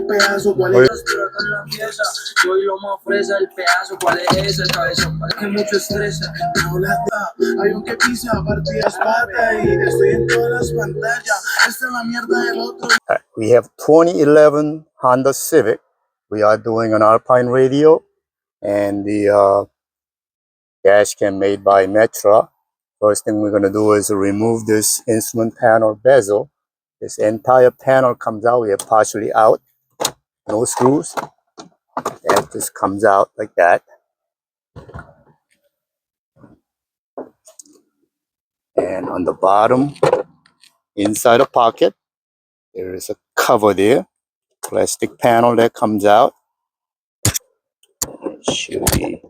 We have 2011 Honda Civic. We are doing an Alpine radio and the dash cam made by Metra. First thing we're going to do is remove this instrument panel bezel. This entire panel comes out. We have partially out, no screws. That just comes out like that. And on the bottom, inside a pocket, there is a cover there. Plastic panel that comes out. It should be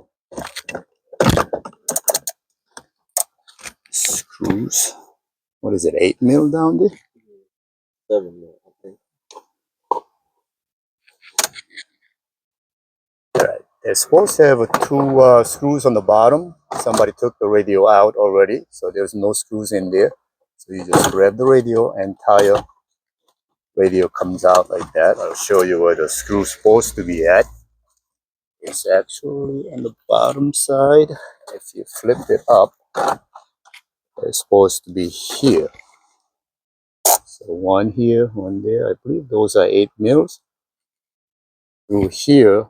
screws. What is it, 8 mil down there? 7 mil, I think. Right. They're supposed to have two screws on the bottom. Somebody took the radio out already, so there's no screws in there. So you just grab the radio, entire radio comes out like that. I'll show you where the screw's supposed to be at. It's actually on the bottom side. If you flip it up, it's supposed to be here. So one here, one there. I believe those are 8 mils. Through here,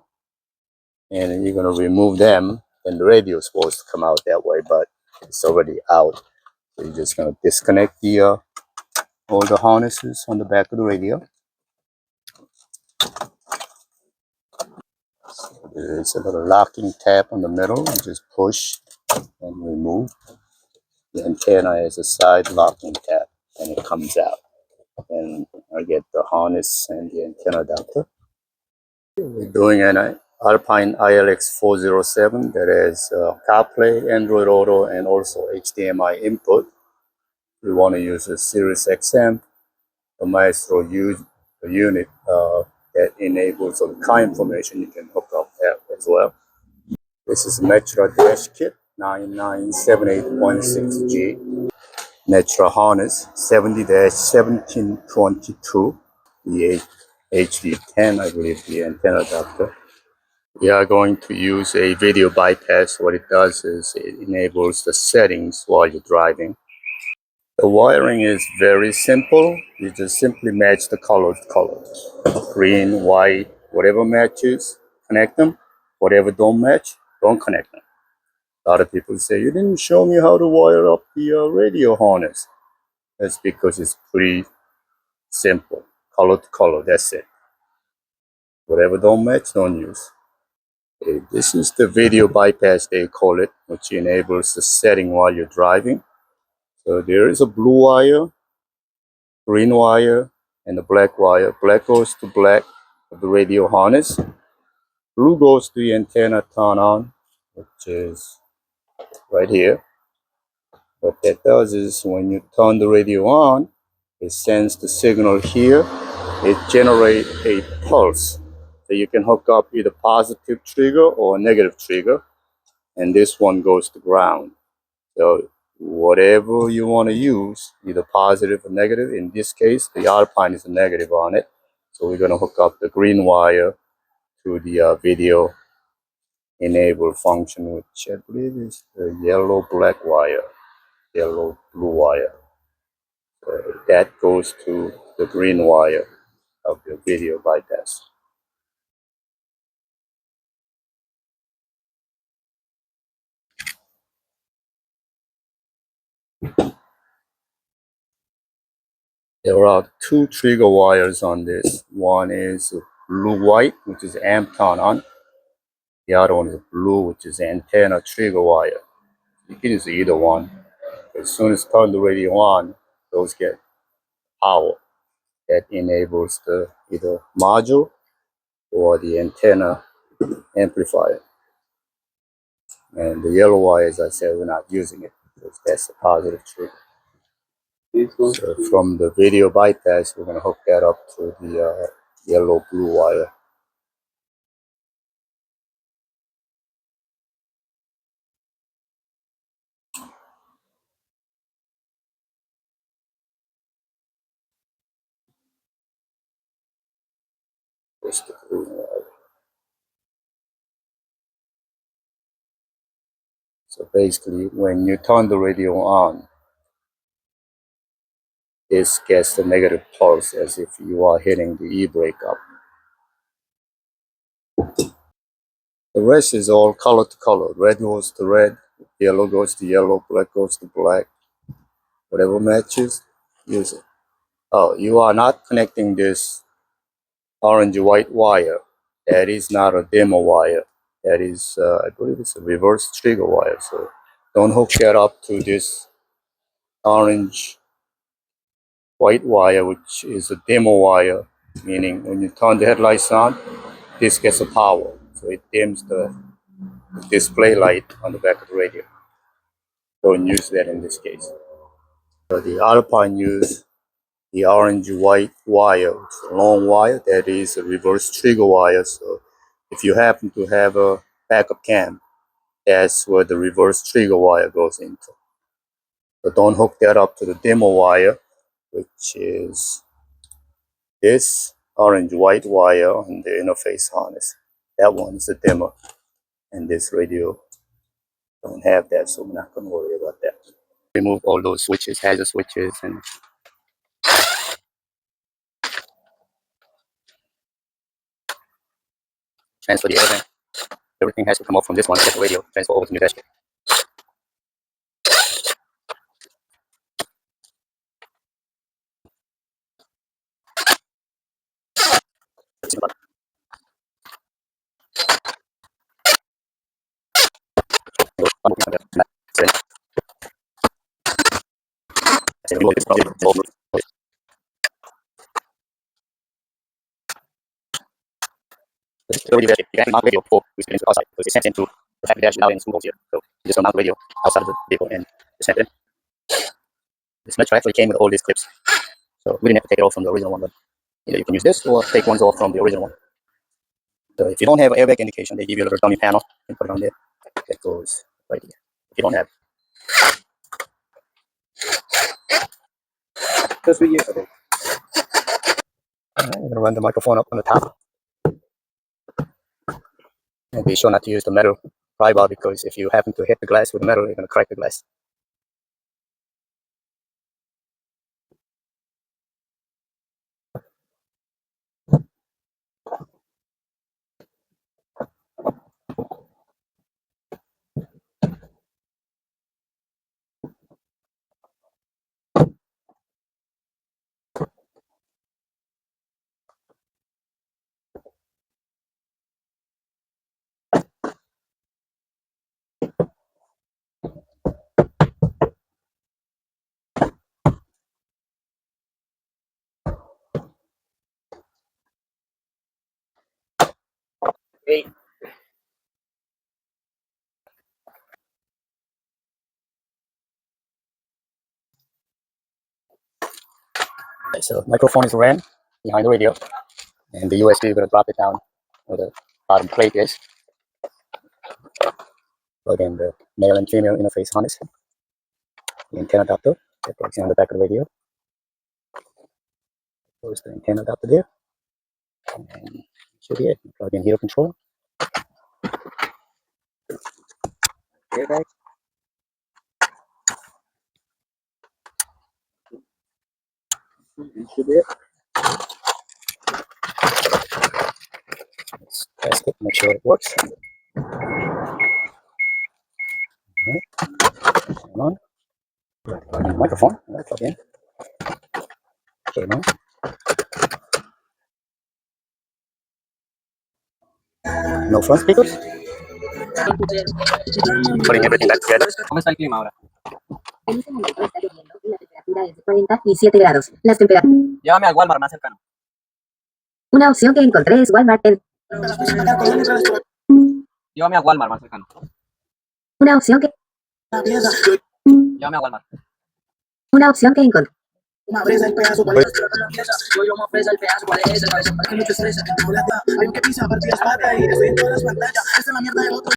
and then you're going to remove them, and the radio is supposed to come out that way, but it's already out. So you're just going to disconnect the all the harnesses on the back of the radio. So there's a little locking tab on the middle. You just push and remove. The antenna has a side locking tab, and it comes out. And I get the harness and the antenna adapter. We're doing an Alpine ILX-407 that has CarPlay, Android Auto, and also HDMI input. We want to use a Sirius XM, a Maestro unit that enables all the car information. You can hook up that as well. This is a Metra dash kit 997816G. Metra harness 70-1722. The HD10, I believe, the antenna adapter. We are going to use a video bypass. What it does is it enables the settings while you're driving. The wiring is very simple. You just simply match the color to color. Green, white, whatever matches, connect them. Whatever don't match, don't connect them. A lot of people say, you didn't show me how to wire up the radio harness. That's because it's pretty simple. Color to color, that's it. Whatever don't match, don't use. Okay, this is the video bypass, they call it, which enables the setting while you're driving. So there is a blue wire, green wire, and a black wire. Black goes to black of the radio harness. Blue goes to the antenna turn on, which is right here. What that does is when you turn the radio on, it sends the signal here. It generates a pulse. So you can hook up either positive trigger or negative trigger. And this one goes to ground. So whatever you want to use, either positive or negative. In this case, the Alpine is a negative on it. So we're going to hook up the green wire to the video enable function, which I believe is the yellow-black wire, yellow-blue wire. That goes to the green wire of the video bypass. There are two trigger wires on this. One is blue-white, which is amp turn on. The other one is blue, which is antenna trigger wire. You can use either one. As soon as you turn the radio on, those get power. That enables the either module or the antenna amplifier. And the yellow wire, as I said, we're not using it because that's a positive trigger. So from the video bypass, we're going to hook that up to the yellow-blue wire. goes the green wire. So basically, when you turn the radio on, this gets the negative pulse as if you are hitting the e-brake up. The rest is all color to color. Red goes to red, yellow goes to yellow, black goes to black. Whatever matches, use it. Oh, you are not connecting this orange-white wire. That is not a demo wire. That is, I believe it's a reverse trigger wire. So don't hook that up to this orange-white wire, which is a demo wire, meaning when you turn the headlights on, this gets a power. So it dims the display light on the back of the radio. Don't use that in this case. So the Alpine use the orange-white wire, it's a long wire that is a reverse trigger wire. So if you happen to have a backup cam, that's where the reverse trigger wire goes into. So don't hook that up to the demo wire, which is this orange-white wire on the interface harness. That one is a demo, and this radio don't have that, so we're not going to worry about that. Remove all those switches, hazard switches, and transfer the airbag. Everything has to come off from this one, get the radio, transfer over to the dashboard. You can mount radio before we spin into outside, because it's sent into the factory dash now in school here. So you just mount the radio outside of the vehicle and just send it in. This Metra actually came with all these clips, so we didn't have to take it off from the original one, but you can use this or take ones off from the original one. So if you don't have an airbag indication, they give you a little dummy panel and put it on there. That goes right here. If you don't have just 3 years ago. I'm going to run the microphone up on the top. And be sure not to use the metal pry bar, because if you happen to hit the glass with the metal, you're going to crack the glass. Okay. So microphone is ran behind the radio, and the USB, we're going to drop it down where the bottom plate is. Plug in the male and female interface harness, the antenna adapter that plugs in on the back of the radio. There's the antenna adapter there, and should be it. Plug in heater control. Airbag. Should be it. Let's test it, make sure it works. Okay. Turn on. Plug in the microphone. Plug in. Turn on. No front speakers. Putting everything back together. ¿Cómo está el clima ahora? En este momento está lloviendo y la temperatura es de 47 grados. Las temperaturas. Llévame al Walmart más cercano. Una opción que encontré es Walmart. Llévame a Walmart más cercano. Una opción que. Llévame a Walmart. Una opción que encontré. Me ofrece el pedazo, ¿cuál es? Yo me ofrece el pedazo, ¿cuál es? Para que mucho estrés, hay un que pisa partidas pata y estoy en todas las pantallas. Esta es la mierda del otro.